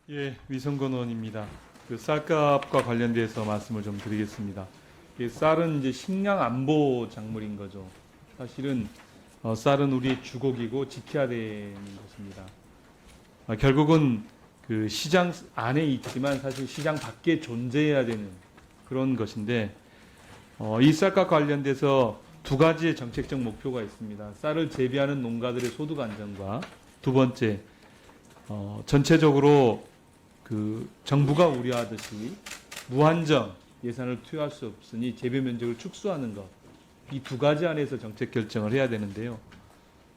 예, 위성건 의원입니다. 그 쌀값과 관련돼서 말씀을 좀 드리겠습니다. 쌀은 이제 식량 안보 작물인 거죠. 사실은 쌀은 우리의 주곡이고 지켜야 되는 것입니다. 결국은 그 시장 안에 있지만 사실 시장 밖에 존재해야 되는 그런 것인데 이 쌀값 관련돼서 두 가지의 정책적 목표가 있습니다. 쌀을 재배하는 농가들의 소득 안정과 두 번째 전체적으로 그 정부가 우려하듯이 무한정 예산을 투여할 수 없으니 재배 면적을 축소하는 것, 이 두 가지 안에서 정책 결정을 해야 되는데요.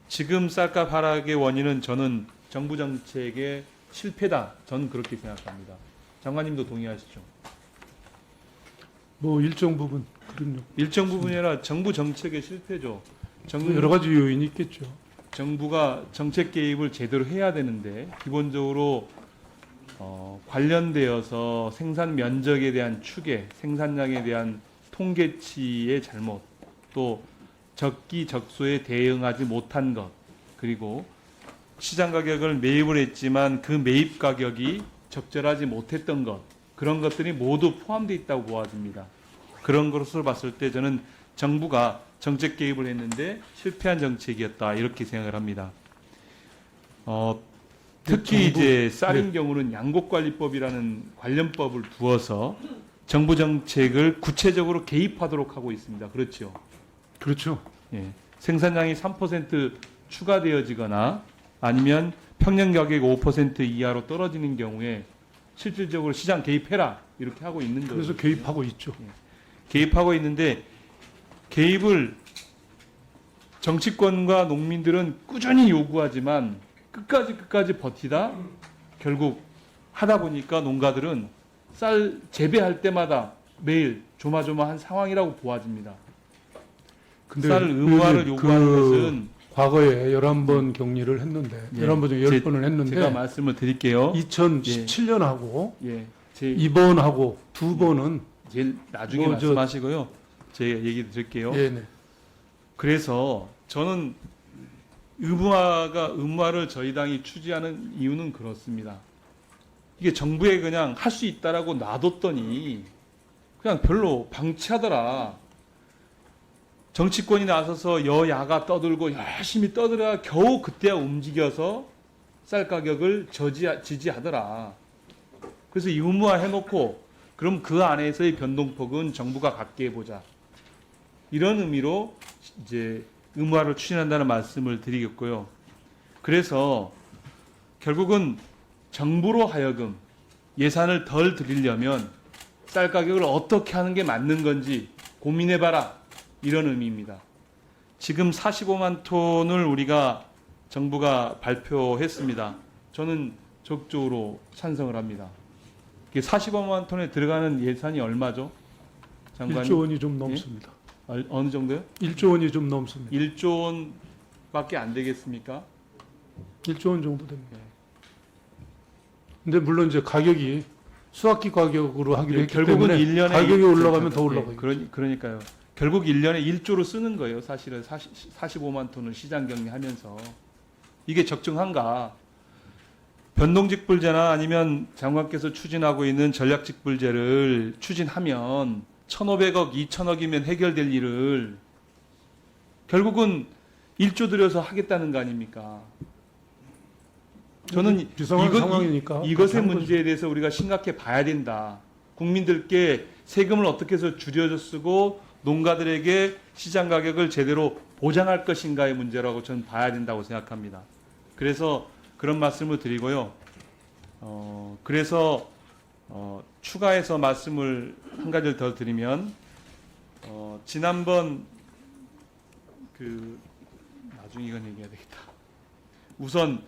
지금 쌀값 하락의 원인은 저는 정부 정책의 실패다. 저는 그렇게 생각합니다. 장관님도 동의하시죠? 뭐 일정 부분 그런 일정 부분이 아니라 정부 정책의 실패죠. 여러 가지 요인이 있겠죠. 정부가 정책 개입을 제대로 해야 되는데 기본적으로 관련되어서 생산 면적에 대한 추계, 생산량에 대한 통계치의 잘못, 또 적기적소에 대응하지 못한 것, 그리고 시장 가격을 매입을 했지만 그 매입 가격이 적절하지 못했던 것, 그런 것들이 모두 포함되어 있다고 보아집니다. 그런 것으로 봤을 때 저는 정부가 정책 개입을 했는데 실패한 정책이었다 이렇게 생각을 합니다. 특히 이제 쌀인 경우는 양곡관리법이라는 관련법을 두어서 정부 정책을 구체적으로 개입하도록 하고 있습니다. 그렇죠? 그렇죠. 예. 생산량이 3% 추가되어지거나 아니면 평년 가격 5% 이하로 떨어지는 경우에 실질적으로 시장 개입해라 이렇게 하고 있는 거예요. 그래서 개입하고 있죠. 개입하고 있는데 개입을 정치권과 농민들은 꾸준히 요구하지만 끝까지 버티다 결국 하다 보니까 농가들은 쌀 재배할 때마다 매일 조마조마한 상황이라고 보아집니다. 근데 쌀을 의무화를 요구하는 것은 과거에 11번 격리를 했는데 11번 중에 10번을 했는데 제가 말씀을 드릴게요. 2017년하고 예, 이번하고 두 번은 제일 나중에 말씀하시고요. 제 얘기 드릴게요. 네네. 그래서 저는 의무화를 저희 당이 추진하는 이유는 그렇습니다. 이게 정부에 그냥 할 수 있다라고 놔뒀더니 그냥 별로 방치하더라. 정치권이 나서서 여야가 떠들고 열심히 떠들어야 겨우 그때야 움직여서 쌀 가격을 지지하더라. 그래서 의무화 해놓고 그럼 그 안에서의 변동폭은 정부가 갖게 해보자. 이런 의미로 이제 의무화를 추진한다는 말씀을 드리겠고요. 그래서 결국은 정부로 하여금 예산을 덜 들이려면 쌀 가격을 어떻게 하는 게 맞는 건지 고민해봐라. 이런 의미입니다. 지금 45만 톤을 우리가 정부가 발표했습니다. 저는 적극적으로 찬성을 합니다. 45만 톤에 들어가는 예산이 얼마죠? 장관님? 1조 원이 좀 넘습니다. 어느 정도요? 1조 원이 좀 넘습니다. 1조 원밖에 안 되겠습니까? 1조 원 정도 됩니다. 근데 물론 이제 가격이 수학기 가격으로 하기로 했기 결국은 때문에 1년에 가격이 올라가면 더 올라가요. 그러니까요. 결국 1년에 1조로 쓰는 거예요. 사실은 45만 톤을 시장 격리하면서. 이게 적정한가? 변동직불제나 아니면 장관께서 추진하고 있는 전략직불제를 추진하면 1,500억, 2,000억이면 해결될 일을 결국은 1조 들여서 하겠다는 거 아닙니까? 저는 비상한 상황이니까 이것의 문제에 대해서 우리가 심각해 봐야 된다. 국민들께 세금을 어떻게 해서 줄여서 쓰고 농가들에게 시장 가격을 제대로 보장할 것인가의 문제라고 저는 봐야 된다고 생각합니다. 그래서 그런 말씀을 드리고요. 그래서 추가해서 말씀을 한 가지를 더 드리면 지난번 나중에 이건 얘기해야 되겠다. 우선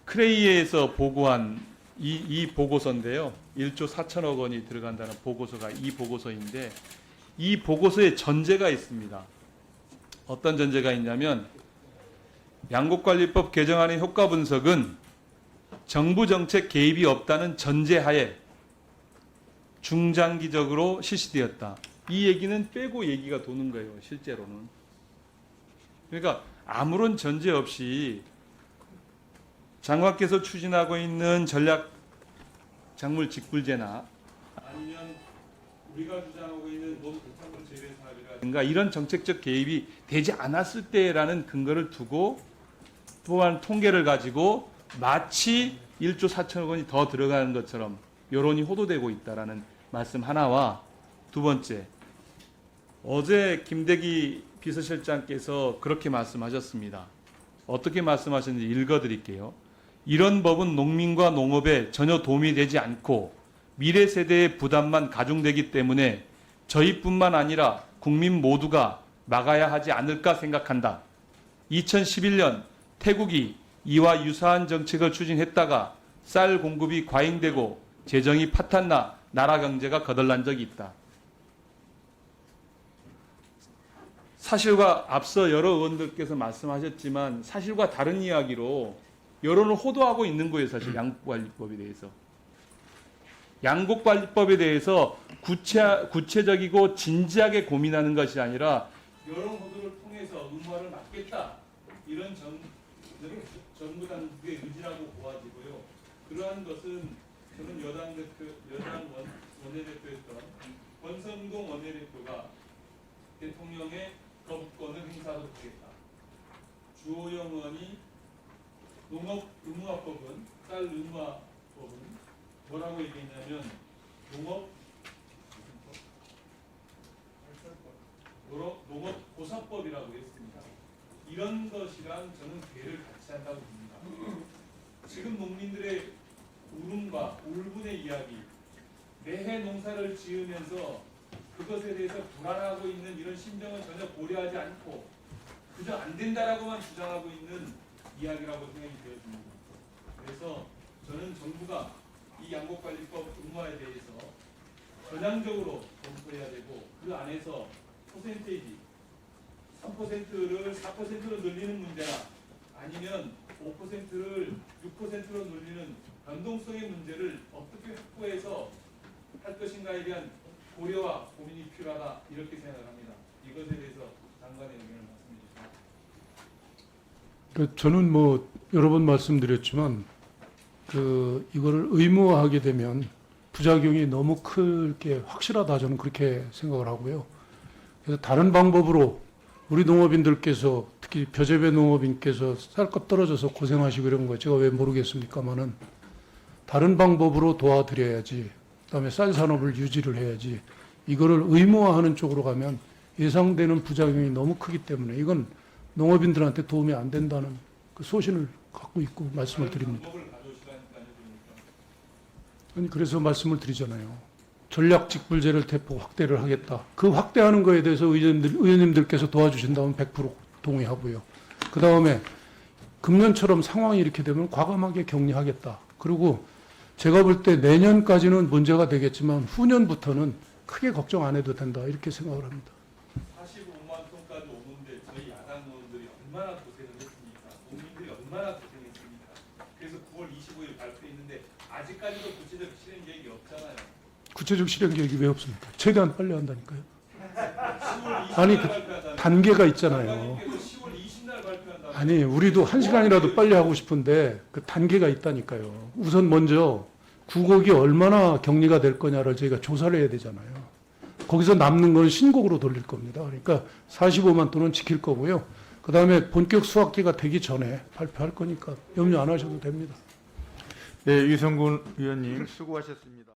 크레이에서 보고한 이 보고서인데요. 1조 4천억 원이 들어간다는 보고서가 이 보고서인데 이 보고서에 전제가 있습니다. 어떤 전제가 있냐면 양곡관리법 개정안의 효과 분석은 정부 정책 개입이 없다는 전제하에 중장기적으로 실시되었다. 이 얘기는 빼고 얘기가 도는 거예요. 실제로는. 그러니까 아무런 전제 없이 장관께서 추진하고 있는 전략 작물 직불제나 아니면 우리가 주장하고 있는 모두 대창물 재배 사업이라든가 이런 정책적 개입이 되지 않았을 때라는 근거를 두고 또한 통계를 가지고 마치 1조 4천억 원이 더 들어가는 것처럼 여론이 호도되고 있다라는 말씀 하나와 두 번째, 어제 김대기 비서실장께서 그렇게 말씀하셨습니다. 어떻게 말씀하셨는지 읽어드릴게요. 이런 법은 농민과 농업에 전혀 도움이 되지 않고 미래 세대의 부담만 가중되기 때문에 저희뿐만 아니라 국민 모두가 막아야 하지 않을까 생각한다. 2011년 태국이 이와 유사한 정책을 추진했다가 쌀 공급이 과잉되고 재정이 파탄나 나라 경제가 거덜난 적이 있다. 사실과 앞서 여러 의원들께서 말씀하셨지만 사실과 다른 이야기로 여론을 호도하고 있는 거예요. 사실 양곡관리법에 대해서. 양곡관리법에 대해서 구체적이고 진지하게 고민하는 것이 아니라 여론 호도를 통해서 의무화를 막겠다. 이런 정부 당국의 의지라고 보아지고요. 그러한 것은 저는 여당 원내대표였던 권성동 원내대표가 대통령의 거부권을 행사하도록 하겠다. 주호영 의원이 농업 의무화법은 쌀 의무화법은 뭐라고 얘기했냐면 농업 보상법이라고 했습니다. 이런 것이랑 저는 괴를 같이 한다고 봅니다. 지금 농민들의 울음과 울분의 이야기, 매해 농사를 지으면서 그것에 대해서 불안하고 있는 이런 심정은 전혀 고려하지 않고 그저 안 된다라고만 주장하고 있는 이야기라고 생각이 되어집니다. 그래서 저는 정부가 이 양곡관리법 의무화에 대해서 전향적으로 검토해야 되고 그 안에서 퍼센테이지 3%를 4%로 늘리는 문제나 아니면 5%를 6%로 늘리는 변동성의 문제를 어떻게 확보해서 할 것인가에 대한 고려와 고민이 필요하다 이렇게 생각합니다. 이것에 대해서 장관의 의견을 말씀해 주십시오. 저는 뭐 여러 번 말씀드렸지만 이거를 의무화하게 되면 부작용이 너무 크게 확실하다 저는 그렇게 생각을 하고요. 그래서 다른 방법으로 우리 농업인들께서 특히 벼재배 농업인께서 쌀값 떨어져서 고생하시고 이런 거 제가 왜 모르겠습니까만은 다른 방법으로 도와드려야지. 그다음에 쌀 산업을 유지를 해야지. 이거를 의무화하는 쪽으로 가면 예상되는 부작용이 너무 크기 때문에 이건 농업인들한테 도움이 안 된다는 그 소신을 갖고 있고 말씀을 드립니다. 아니 그래서 말씀을 드리잖아요. 전략 직불제를 대폭 확대를 하겠다. 그 확대하는 거에 대해서 의원님들께서 도와주신다면 100% 동의하고요. 그 다음에 금년처럼 상황이 이렇게 되면 과감하게 격리하겠다. 그리고 제가 볼 때 내년까지는 문제가 되겠지만 후년부터는 크게 걱정 안 해도 된다. 이렇게 생각을 합니다. 45만 톤까지 오는데 저희 야당 의원들이 얼마나 고생을 했습니까? 국민들이 얼마나 고생했습니까? 그래서 9월 25일 발표했는데 아직까지도 구체적 실행 계획이 없잖아요. 구체적 실행 계획이 왜 없습니까? 최대한 빨리 한다니까요. 10월 20일 아니, 발표하잖아요. 단계가 있잖아요. 장관님께서 10월 20일 발표한다고. 아니, 우리도 한 시간이라도 빨리 하고 싶은데 그 단계가 있다니까요. 우선 먼저 구곡이 얼마나 격리가 될 거냐를 저희가 조사를 해야 되잖아요. 거기서 남는 건 신곡으로 돌릴 겁니다. 그러니까 45만 톤은 지킬 거고요. 그 다음에 본격 수확기가 되기 전에 발표할 거니까 염려 안 하셔도 됩니다. 네, 유성군 의원님 수고하셨습니다.